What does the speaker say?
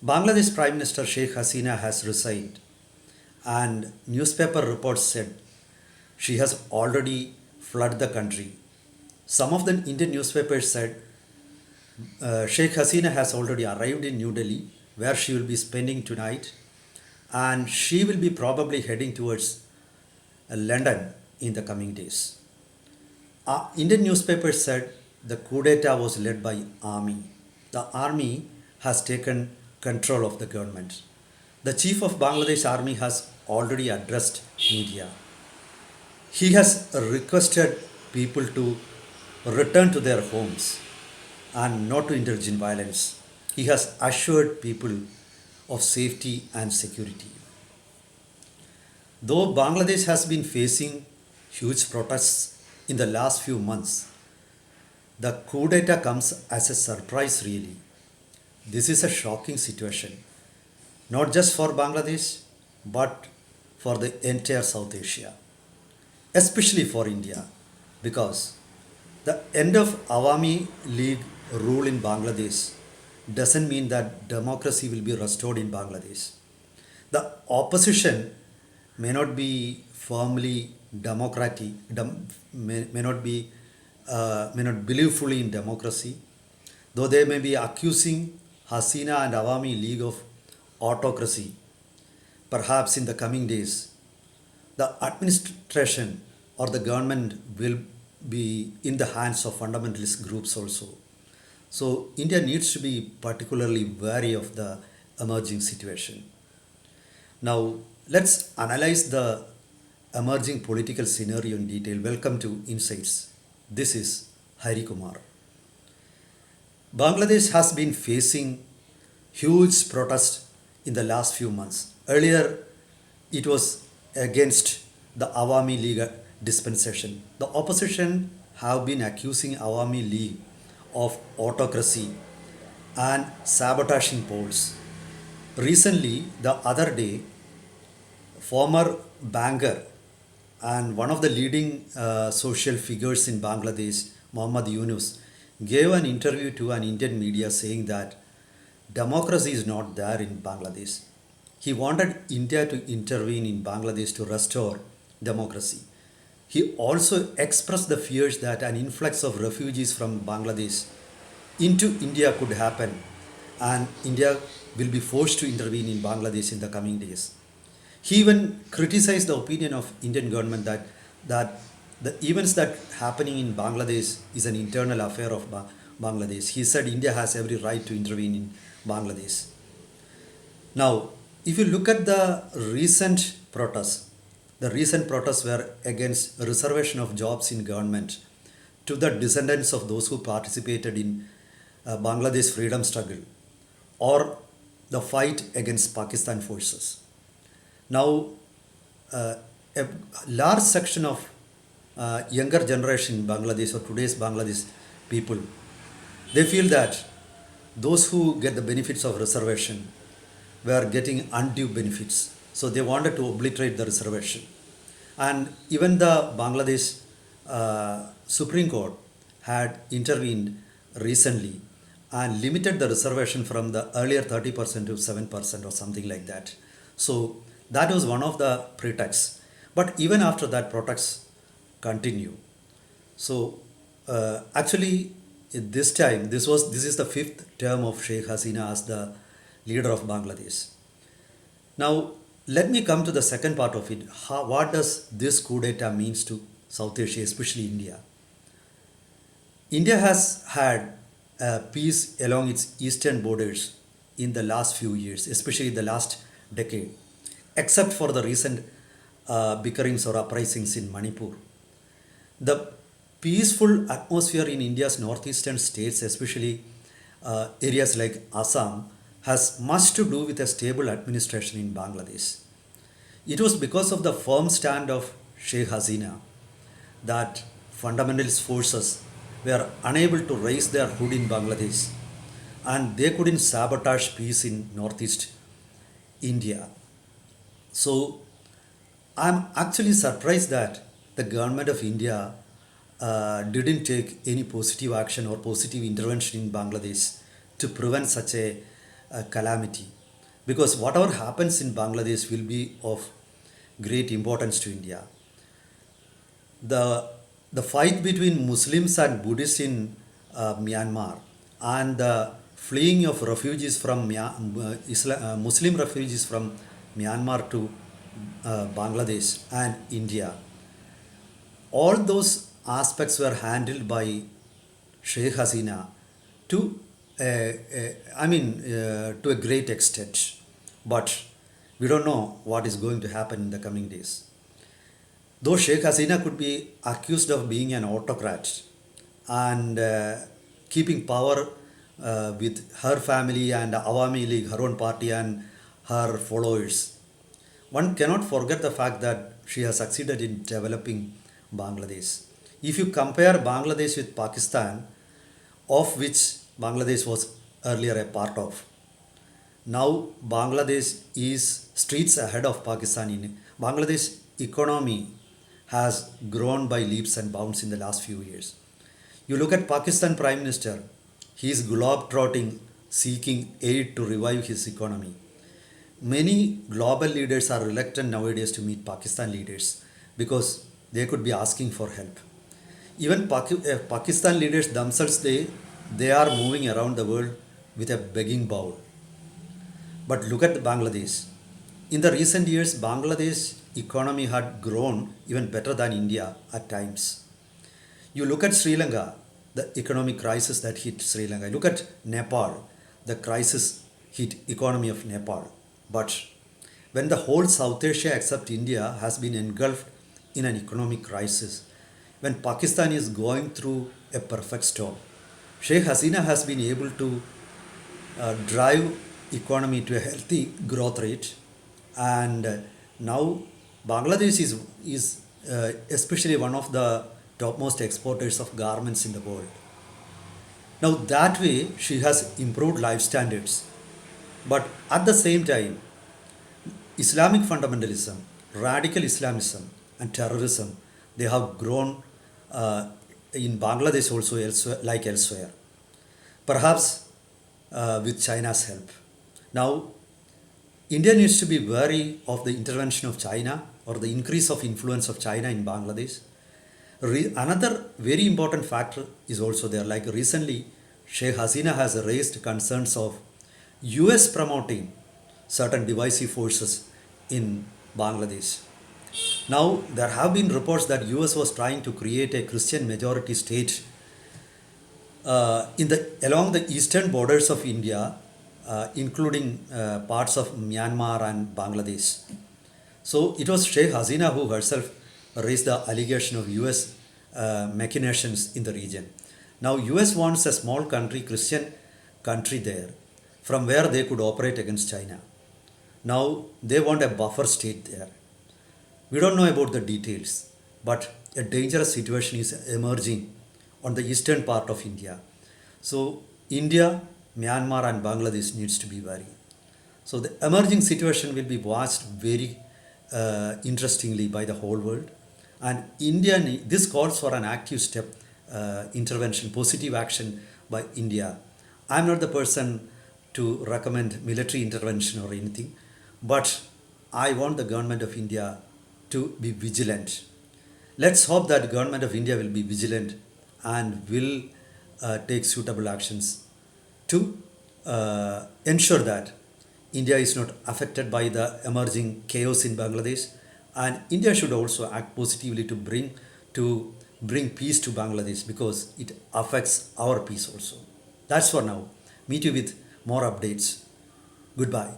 Bangladesh Prime Minister Sheikh Hasina has resigned, and newspaper reports said she has already fled the country. Some of the Indian newspapers said Sheikh Hasina has already arrived in New Delhi, where she will be spending tonight, and she will be probably heading towards London in the coming days. Indian newspapers said the coup d'etat was led by army. The army has taken control of the government. The chief of Bangladesh army has already addressed media. He has requested people to return to their homes and not to indulge in violence. He has assured people of safety and security. Though Bangladesh has been facing huge protests in the last few months, the coup d'etat comes as a surprise, really. This is a shocking situation, not just for Bangladesh, but for the entire South Asia, especially for India, because the end of Awami League rule in Bangladesh doesn't mean that democracy will be restored in Bangladesh. The opposition may not be firmly democratic, may not believe fully in democracy, though they may be accusing Hasina and Awami League of autocracy. Perhaps in the coming days, the administration or the government will be in the hands of fundamentalist groups also. So India needs to be particularly wary of the emerging situation. Now let's analyze the emerging political scenario in detail. Welcome to Insights. This is Hari Kumar. Bangladesh has been facing huge protest in the last few months. Earlier, it was against the Awami League dispensation. The opposition have been accusing Awami League of autocracy and sabotaging polls. Recently, the other day, former banker and one of the leading social figures in Bangladesh, Muhammad Yunus, gave an interview to an Indian media saying that democracy is not there in Bangladesh. He wanted India to intervene in Bangladesh to restore democracy. He also expressed the fears that an influx of refugees from Bangladesh into India could happen, and India will be forced to intervene in Bangladesh in the coming days. He even criticized the opinion of Indian government that the events that happening in Bangladesh is an internal affair of Bangladesh. He said India has every right to intervene in Bangladesh. Now, if you look at the recent protests were against reservation of jobs in government to the descendants of those who participated in Bangladesh freedom struggle or the fight against Pakistan forces. Now, a large section of younger generation in Bangladesh or today's Bangladesh people, they feel that those who get the benefits of reservation were getting undue benefits. So they wanted to obliterate the reservation. And even the Bangladesh Supreme Court had intervened recently and limited the reservation from the earlier 30% to 7% or something like that. So that was one of the pretexts. But even after that, protests continue. So actually, this time, this is the fifth term of Sheikh Hasina as the leader of Bangladesh. Now, let me come to the second part of it. What does this coup d'etat means to South Asia, especially India? India has had peace along its eastern borders in the last few years, especially the last decade, except for the recent bickerings or uprisings in Manipur. The peaceful atmosphere in India's northeastern states, especially areas like Assam, has much to do with a stable administration in Bangladesh. It was because of the firm stand of Sheikh Hasina that fundamentalist forces were unable to raise their hood in Bangladesh, and they couldn't sabotage peace in northeast India. So I'm actually surprised that the government of India didn't take any positive action or positive intervention in Bangladesh to prevent such a calamity, because whatever happens in Bangladesh will be of great importance to India. The fight between Muslims and Buddhists in Myanmar, and the fleeing of refugees from Muslim refugees from Myanmar to Bangladesh and India, all those aspects were handled by Sheikh Hasina to, to a great extent. But we don't know what is going to happen in the coming days. Though Sheikh Hasina could be accused of being an autocrat and keeping power with her family and Awami League, her own party, and her followers, one cannot forget the fact that she has succeeded in developing Bangladesh. If you compare Bangladesh with Pakistan, of which Bangladesh was earlier a part of, now Bangladesh is streets ahead of Pakistan. In Bangladesh economy has grown by leaps and bounds in the last few years. You look at Pakistan Prime Minister, he is globe-trotting, seeking aid to revive his economy. Many global leaders are reluctant nowadays to meet Pakistan leaders because they could be asking for help. Even Pakistan leaders themselves, they are moving around the world with a begging bowl. But look at Bangladesh. In the recent years, Bangladesh economy had grown even better than India at times. You look at Sri Lanka, the economic crisis that hit Sri Lanka. Look at Nepal, the crisis hit economy of Nepal. But when the whole South Asia except India has been engulfed in an economic crisis, when Pakistan is going through a perfect storm, Sheikh Hasina has been able to drive economy to a healthy growth rate, and now Bangladesh is especially one of the topmost exporters of garments in the world. Now that way she has improved life standards, but at the same time Islamic fundamentalism, radical Islamism, and terrorism, they have grown in Bangladesh also like elsewhere. Perhaps with China's help. Now, India needs to be wary of the intervention of China or the increase of influence of China in Bangladesh. Another very important factor is also there. Like recently, Sheikh Hasina has raised concerns of US promoting certain divisive forces in Bangladesh. Now, there have been reports that US was trying to create a Christian majority state along the eastern borders of India, including parts of Myanmar and Bangladesh. So it was Sheikh Hasina who herself raised the allegation of US machinations in the region. Now US wants a small country, Christian country there, from where they could operate against China. Now they want a buffer state there. We don't know about the details, but a dangerous situation is emerging on the eastern part of India. So India, Myanmar and Bangladesh needs to be wary. So the emerging situation will be watched very interestingly by the whole world. And this calls for an active step, intervention, positive action by India. I'm not the person to recommend military intervention or anything, but I want the government of India to be vigilant. Let's hope that the government of India will be vigilant and will take suitable actions to ensure that India is not affected by the emerging chaos in Bangladesh, and India should also act positively to bring peace to Bangladesh because it affects our peace also. That's for now. Meet you with more updates. Goodbye.